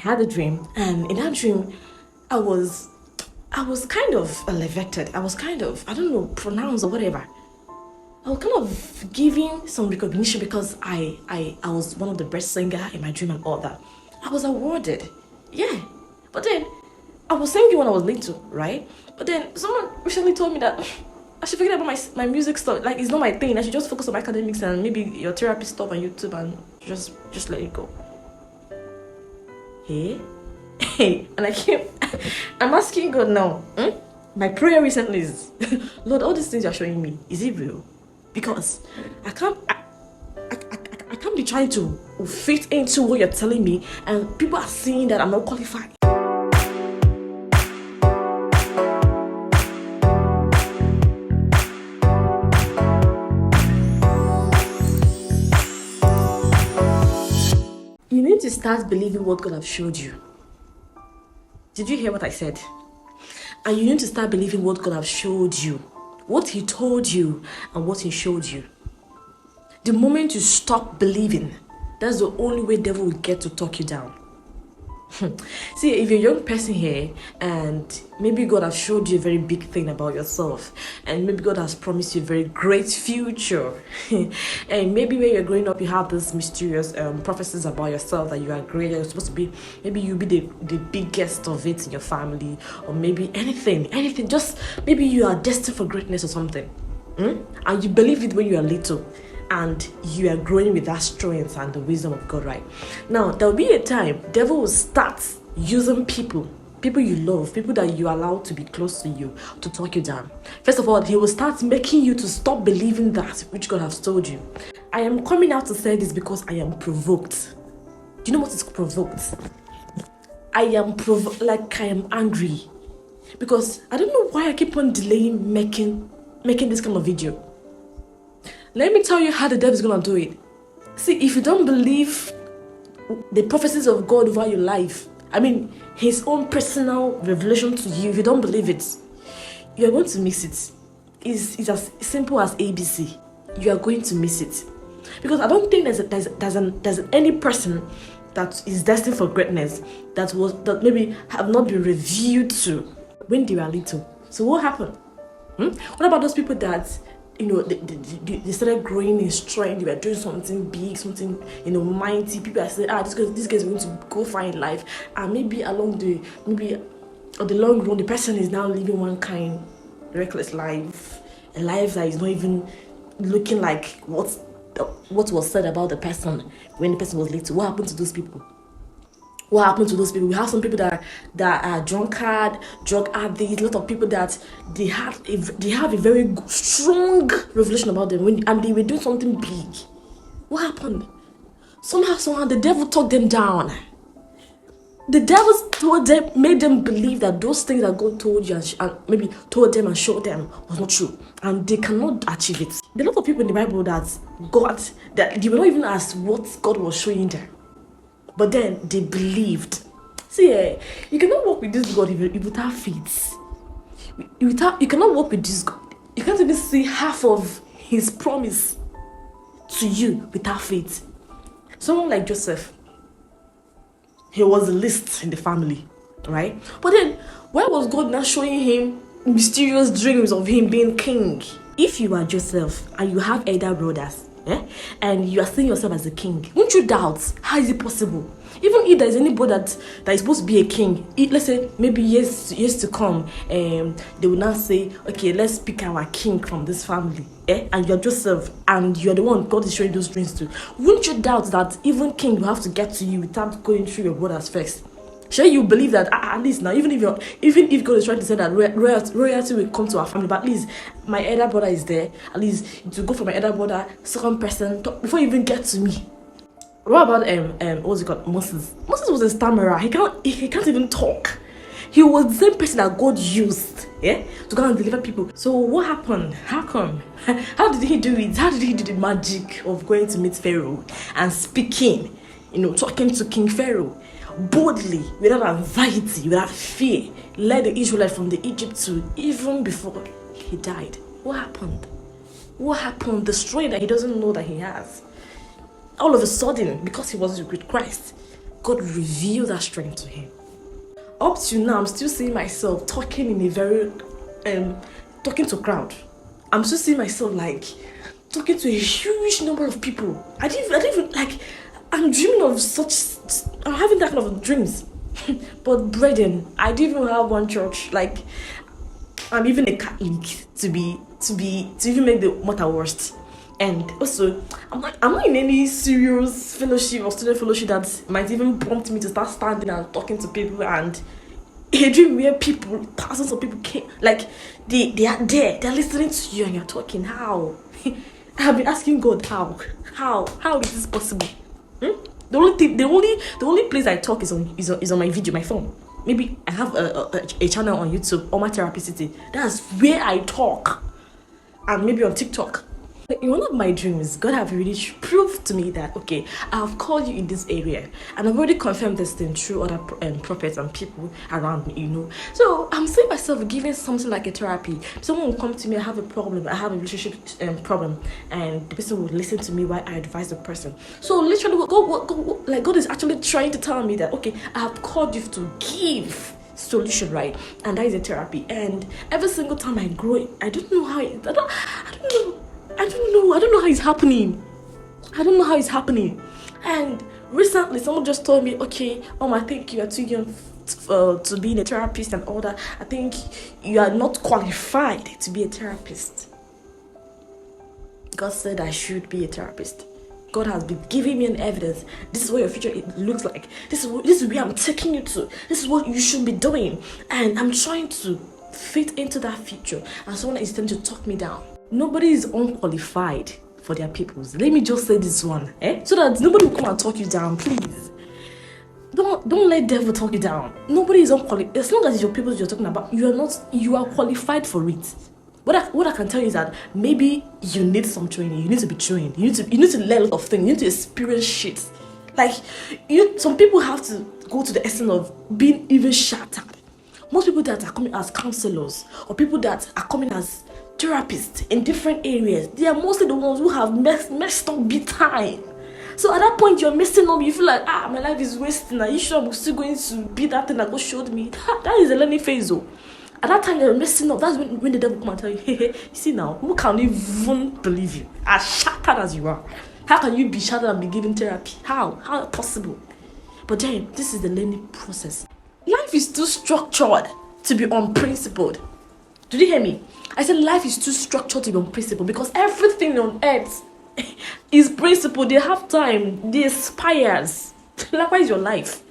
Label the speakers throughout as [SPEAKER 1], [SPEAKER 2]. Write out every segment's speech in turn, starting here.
[SPEAKER 1] had a dream, and in that dream, I was kind of elevated. I was kind of, I don't know, pronounced or whatever. I was kind of giving some recognition because I was one of the best singer in my dream and all that. I was awarded. Yeah. But then I was singing when I was little, right? But then someone recently told me that I should forget about my music stuff. Like, it's not my thing. I should just focus on my academics and maybe your therapy stuff on YouTube and just let it go. Hey? Hey, and I'm asking God now. My prayer recently is, Lord, all these things you're showing me, is it real? Because I can't be trying to fit into what you're telling me, and people are seeing that I'm not qualified. You need to start believing what God has showed you. Did you hear what I said? And you need to start believing what God has showed you. What He told you and what He showed you. The moment you stop believing, that's the only way the devil will get to talk you down. See, if you're a young person here and maybe God has showed you a very big thing about yourself, and maybe God has promised you a very great future, and maybe when you're growing up you have this mysterious prophecies about yourself that you are great, you're supposed to be, maybe you'll be the biggest of it in your family, or maybe anything, just maybe you are destined for greatness or something, and you believe it when you are little, and you are growing with that strength and the wisdom of God, right? Now, there will be a time devil will start using people you love, people that you allow to be close to you, to talk you down. First of all, he will start making you to stop believing that which God has told you. I am coming out to say this because I am provoked. Do you know what is provoked? I am like I am angry. Because I don't know why I keep on delaying making this kind of video. Let me tell you how the devil is going to do it. See, if you don't believe the prophecies of God over your life, I mean, His own personal revelation to you, if you don't believe it, you are going to miss it. It's as simple as ABC. You are going to miss it. Because I don't think there's any person that is destined for greatness that maybe have not been revealed to when they were little. So what happened? What about those people that, you know, they started growing in strength, they were doing something big, something, you know, mighty. People are saying, this guy's going to go far in life, and maybe on the long run, the person is now living one kind reckless life, a life that is not even looking like what was said about the person when the person was little. What happened to those people? What happened to those people? We have some people that are drunkard, drug addicts. A lot of people that they have a very strong revelation about them and they were doing something big. What happened? Somehow the devil talked them down. The devil made them believe that those things that God told you and maybe told them and showed them was not true, and they cannot achieve it. There are a lot of people in the Bible that they were not even asked what God was showing them. But then they believed. See, you cannot work with this God without faith. You cannot work with this God. You can't even see half of His promise to you without faith. Someone like Joseph, he was the least in the family, right? But then, why was God not showing him mysterious dreams of him being king? If you are Joseph and you have elder brothers, and you are seeing yourself as a king, won't you doubt how is it possible? Even if there is anybody that is supposed to be a king, let's say maybe years to come, they will now say, okay, let's pick our king from this family, and you're Joseph, and you're the one God is showing those dreams to. Won't you doubt that even king will have to get to you without going through your brothers first? Sure, you believe that at least now, even if God is trying to say that royalty will come to our family, but at least my elder brother is there. At least to go for my elder brother, second person, before you even get to me. What about what's it called? Moses. Moses was a stammerer. He can't even talk. He was the same person that God used, to go and deliver people. So what happened? How come? How did he do it? How did he do the magic of going to meet Pharaoh and speaking, talking to King Pharaoh boldly, without anxiety, without fear, led the Israelites from the Egypt to even before he died? What happened? What happened? The strength that he doesn't know that he has. All of a sudden, because he was with Christ, God revealed that strength to him. Up to now, I'm still seeing myself talking in a very, talking to crowd. I'm still seeing myself like talking to a huge number of people. I didn't even like, I'm dreaming of I'm having that kind of dreams. But brethren, I didn't even have one church. Like, I'm even a Catholic to even make the matter worse. And also, I'm not in any serious fellowship or student fellowship that might even prompt me to start standing and talking to people, and a dream where thousands of people came, like they are there, they're listening to you and you're talking. How? I have been asking God, how is this possible? The only place I talk is on my video, my phone. Maybe I have a channel on YouTube, Oma Therapicity. That's where I talk, and maybe on TikTok. In one of my dreams, God have really proved to me that, okay, I have called you in this area, and I've already confirmed this thing through other prophets and people around me, So I'm seeing myself giving something like a therapy. Someone will come to me, I have a problem, I have a relationship problem, and the person will listen to me while I advise the person. So literally, God is actually trying to tell me that, okay, I have called you to give solution, right? And that is a therapy. And every single time I grow, I don't know how it's happening. I don't know how it's happening. And recently, someone just told me, okay, I think you are too young to be a therapist and all that. I think you are not qualified to be a therapist. God said I should be a therapist. God has been giving me an evidence. This is what your future looks like. This is where I'm taking you to. This is what you should be doing. And I'm trying to fit into that future. And someone is trying to talk me down. Nobody is unqualified for their peoples. Let me just say this one, so that nobody will come and talk you down, please. Don't let devil talk you down. Nobody is unqualified. As long as it's your peoples you're talking about, you are qualified for it. What I can tell you is that maybe you need some training. You need to be trained. You need to learn a lot of things. You need to experience shit. Like, some people have to go to the extent of being even shattered. Most people that are coming as counselors or people that are coming as therapists in different areas, they are mostly the ones who have messed up big time. So at that point, you're messing up. You feel like, my life is wasting. Are you sure I'm still going to be that thing that God showed me? That is a learning phase, though. At that time, you're messing up. That's when the devil come and tell you, hey, you see now, who can even believe you? As shattered as you are. How can you be shattered and be given therapy? How possible? But then, this is the learning process. Life is too structured to be unprincipled. Did you hear me? I said life is too structured to be unprincipled, because everything on earth is principled. They have time. They expires. Likewise, your life.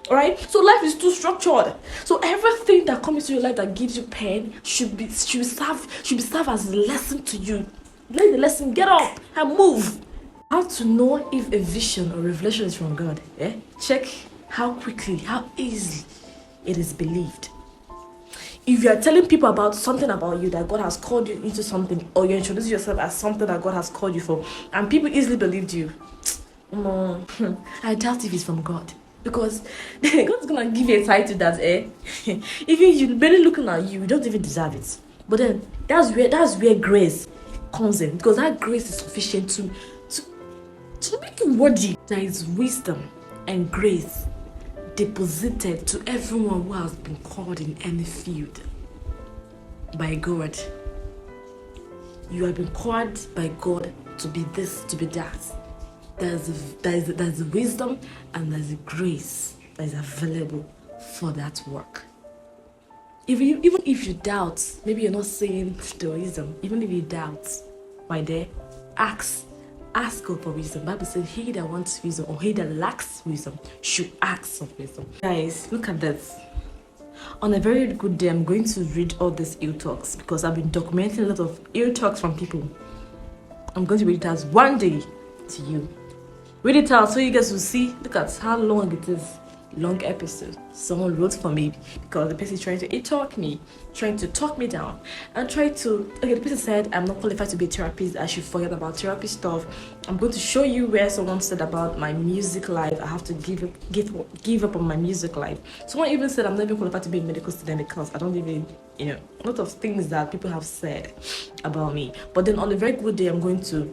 [SPEAKER 1] Alright? So life is too structured. So everything that comes into your life that gives you pain should serve as a lesson to you. Let the lesson get up and move. How to know if a vision or revelation is from God? Check how quickly, how easily it is believed. If you are telling people about something about you, that God has called you into something, or you introduce yourself as something that God has called you for, and people easily believed you, I doubt if it's from God. Because God's gonna give you a title that even you barely looking at you don't even deserve it. But then that's where grace comes in, because that grace is sufficient to make you worthy. There is wisdom and grace deposited to everyone who has been called in any field by God. You have been called by God to be this, to be that. There's wisdom and there's a grace that is available for that work. Even if you doubt, maybe you're not saying the wisdom. Even if you doubt, my dear, ask God for wisdom. The Bible says he that wants wisdom, or he that lacks wisdom, should ask of wisdom. Guys, look at this. On a very good day, I'm going to read all these ill talks, because I've been documenting a lot of ill talks from people. I'm going to read it as one day to you. Read it out so you guys will see. Look at how long it is. Long episode. Someone wrote for me because the person is trying to talk me, trying to talk me down, and the person said I'm not qualified to be a therapist. I should forget about therapy stuff. I'm going to show you where someone said about my music life. I have to give up on my music life. Someone even said I'm not even qualified to be a medical student because I don't even, a lot of things that people have said about me. But then on a very good day, I'm going to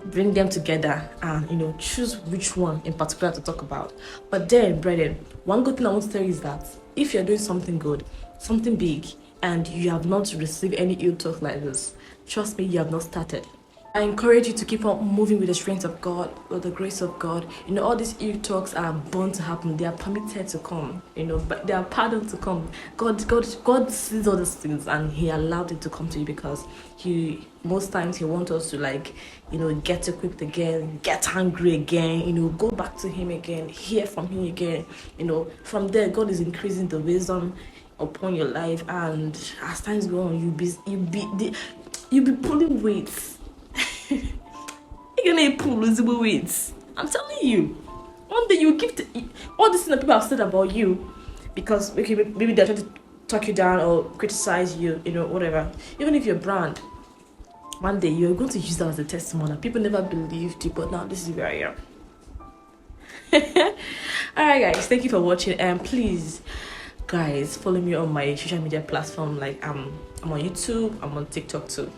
[SPEAKER 1] bring them together and choose which one in particular to talk about. But then, brethren, one good thing I want to tell you is that if you're doing something good, something big, and you have not received any ill talk like this, trust me, you have not started. I encourage you to keep on moving with the strength of God, with the grace of God. All these ill talks are bound to happen. They are permitted to come, but they are pardoned to come. God sees all these things and He allowed it to come to you because most times He wants us to get equipped again, get angry again, go back to Him again, hear from Him again. From there, God is increasing the wisdom upon your life, and as times go on, you'll be pulling weights. You're gonna pull losable weights. I'm telling you. One day you give all these things that people have said about you because maybe they're trying to talk you down or criticize you, whatever. Even if you're brand, one day you're going to use that as a testimony. People never believed you, but now this is where I am. Alright guys, thank you for watching, and please guys follow me on my social media platform. I'm on YouTube, I'm on TikTok too.